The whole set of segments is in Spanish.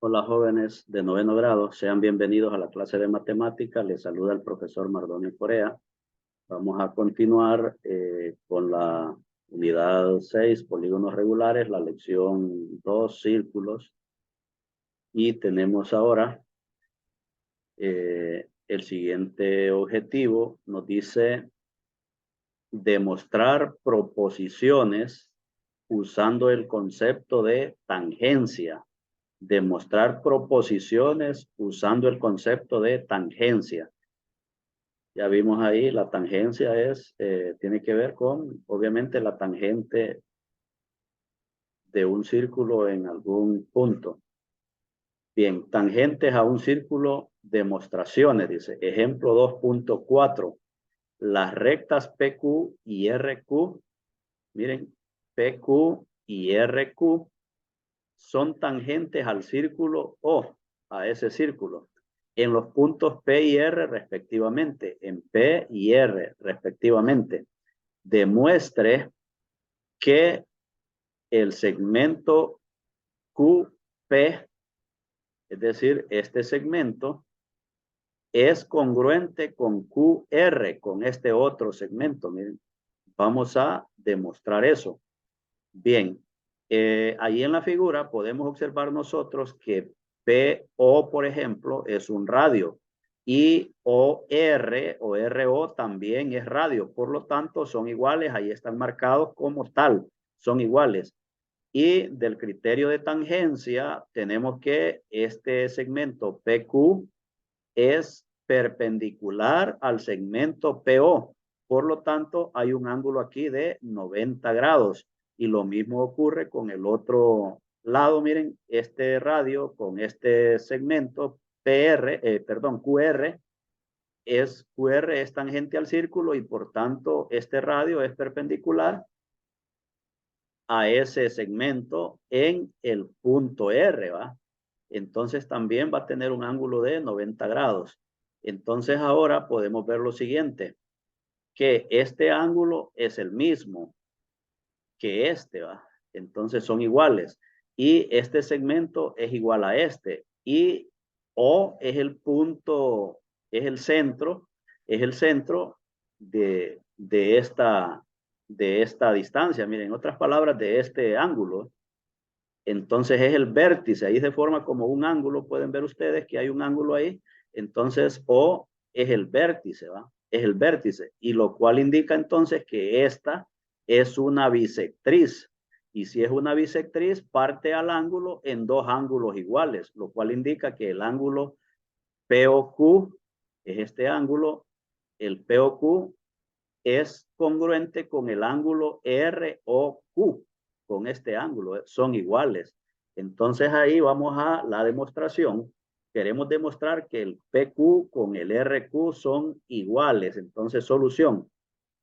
Hola jóvenes de noveno grado, sean bienvenidos a la clase de matemática. Les saluda el profesor Mardonio Corea. Vamos a continuar con la unidad 6, polígonos regulares, la lección 2, círculos. Y tenemos ahora el siguiente objetivo. Nos dice demostrar proposiciones usando el concepto de tangencia. Demostrar proposiciones usando el concepto de tangencia. Ya vimos ahí, la tangencia tiene que ver con, obviamente, la tangente de un círculo en algún punto. Bien, tangentes a un círculo, demostraciones, dice. Ejemplo 2.4. Las rectas PQ y RQ, miren, PQ y RQ son tangentes al círculo O, a ese círculo, en los puntos P y R respectivamente, en P y R respectivamente. Demuestre que el segmento QP, es decir, este segmento, es congruente con QR, con este otro segmento. Miren, vamos a demostrar eso. Bien, ahí en la figura podemos observar nosotros que PO, por ejemplo, es un radio y OR o RO también es radio. Por lo tanto, son iguales. Ahí están marcados como tal. Son iguales. Y del criterio de tangencia, tenemos que este segmento PQ es perpendicular al segmento PO. Por lo tanto, hay un ángulo aquí de 90 grados. Y lo mismo ocurre con el otro lado. Miren, este radio con este segmento QR es tangente al círculo y por tanto este radio es perpendicular a ese segmento en el punto R, ¿va? Entonces también va a tener un ángulo de 90 grados. Entonces ahora podemos ver lo siguiente, que este ángulo es el mismo que este, ¿va? Entonces son iguales. Y este segmento es igual a este. Y O es el punto, es el centro de esta distancia. Miren, en otras palabras, de este ángulo. Entonces es el vértice, ahí se forma como un ángulo, pueden ver ustedes que hay un ángulo ahí. Entonces O es el vértice, ¿va? Es el vértice, y lo cual indica entonces que esta es una bisectriz. Y si es una bisectriz, parte al ángulo en dos ángulos iguales, lo cual indica que el ángulo POQ es este ángulo, el POQ es congruente con el ángulo ROQ, con este ángulo, son iguales. Entonces ahí vamos a la demostración. Queremos demostrar que el PQ con el RQ son iguales. Entonces, solución.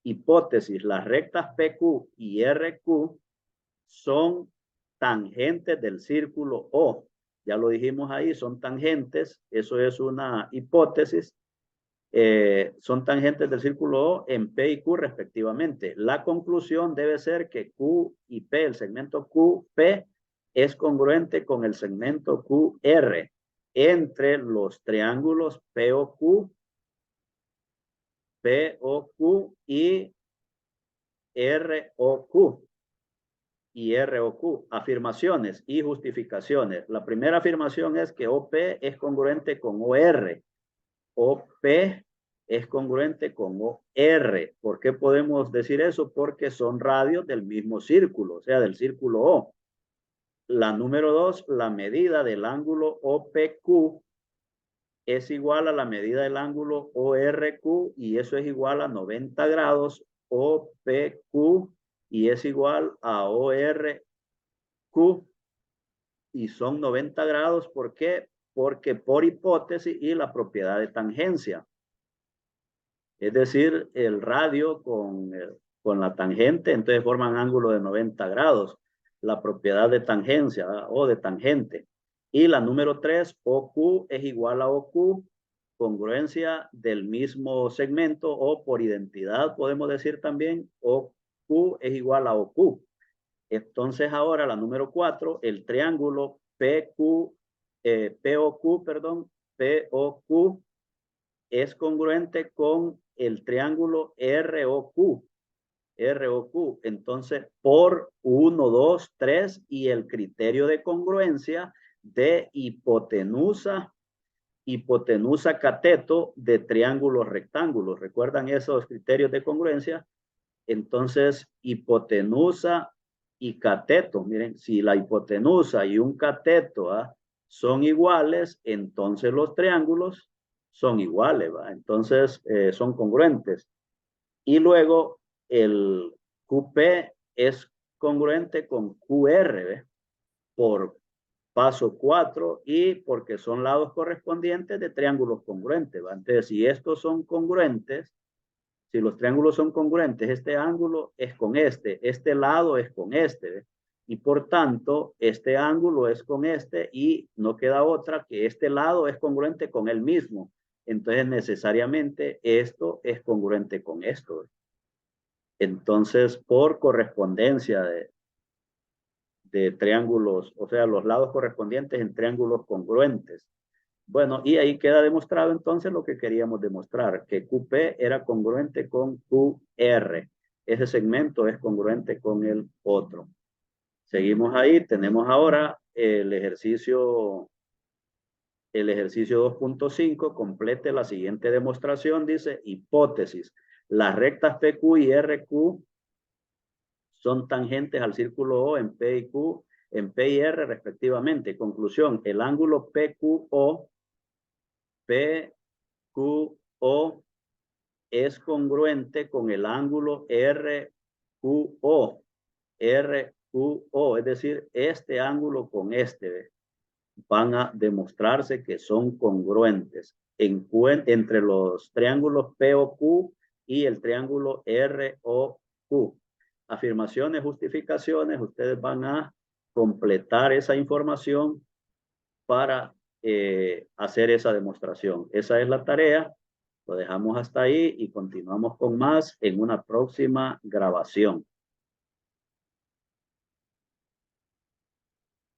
Hipótesis, las rectas PQ y RQ son tangentes del círculo O. Ya lo dijimos ahí, son tangentes. Eso es una hipótesis. Son tangentes del círculo O en P y Q respectivamente. La conclusión debe ser que Q y P, el segmento QP, es congruente con el segmento QR entre los triángulos POQ y ROQ y ROQ. Afirmaciones y justificaciones. La primera afirmación es que OP es congruente con OR. OP es congruente con OR. ¿Por qué podemos decir eso? Porque son radios del mismo círculo, o sea, del círculo O. La número 2, la medida del ángulo OPQ es igual a la medida del ángulo ORQ y eso es igual a 90 grados OPQ y es igual a ORQ y son 90 grados. ¿Por qué? Porque por hipótesis y la propiedad de tangencia. Es decir, el radio con la tangente, entonces forman ángulo de 90 grados. La propiedad de tangencia, ¿verdad? O de tangente. Y la número 3, OQ es igual a OQ, congruencia del mismo segmento o por identidad podemos decir también OQ es igual a OQ. Entonces ahora la número 4, el triángulo PQRQ POQ es congruente con el triángulo ROQ. ROQ. Entonces, por 1, 2, 3 y el criterio de congruencia de hipotenusa cateto de triángulos rectángulos. ¿Recuerdan esos criterios de congruencia? Entonces, hipotenusa y cateto. Miren, si la hipotenusa y un cateto son iguales, entonces los triángulos son iguales. Entonces, son congruentes. Y luego, el QP es congruente con QR por paso 4 y porque son lados correspondientes de triángulos congruentes. Entonces, si estos son congruentes, si los triángulos son congruentes, este ángulo es con este lado es con este, y por tanto, este ángulo es con este y no queda otra que este lado es congruente con el mismo. Entonces, necesariamente, esto es congruente con esto. Entonces, por correspondencia de triángulos, o sea, los lados correspondientes en triángulos congruentes. Bueno, y ahí queda demostrado entonces lo que queríamos demostrar, que QP era congruente con QR. Ese segmento es congruente con el otro. Seguimos ahí, tenemos ahora el ejercicio 2.5, complete la siguiente demostración, dice hipótesis. Las rectas PQ y RQ son tangentes al círculo O en P y Q, en P y R respectivamente. Conclusión, el ángulo PQO es congruente con el ángulo RQO. RQO, es decir, este ángulo con este, van a demostrarse que son congruentes entre los triángulos POQ y el triángulo ROQ. Afirmaciones, justificaciones, ustedes van a completar esa información para hacer esa demostración. Esa es la tarea. Lo dejamos hasta ahí y continuamos con más en una próxima grabación.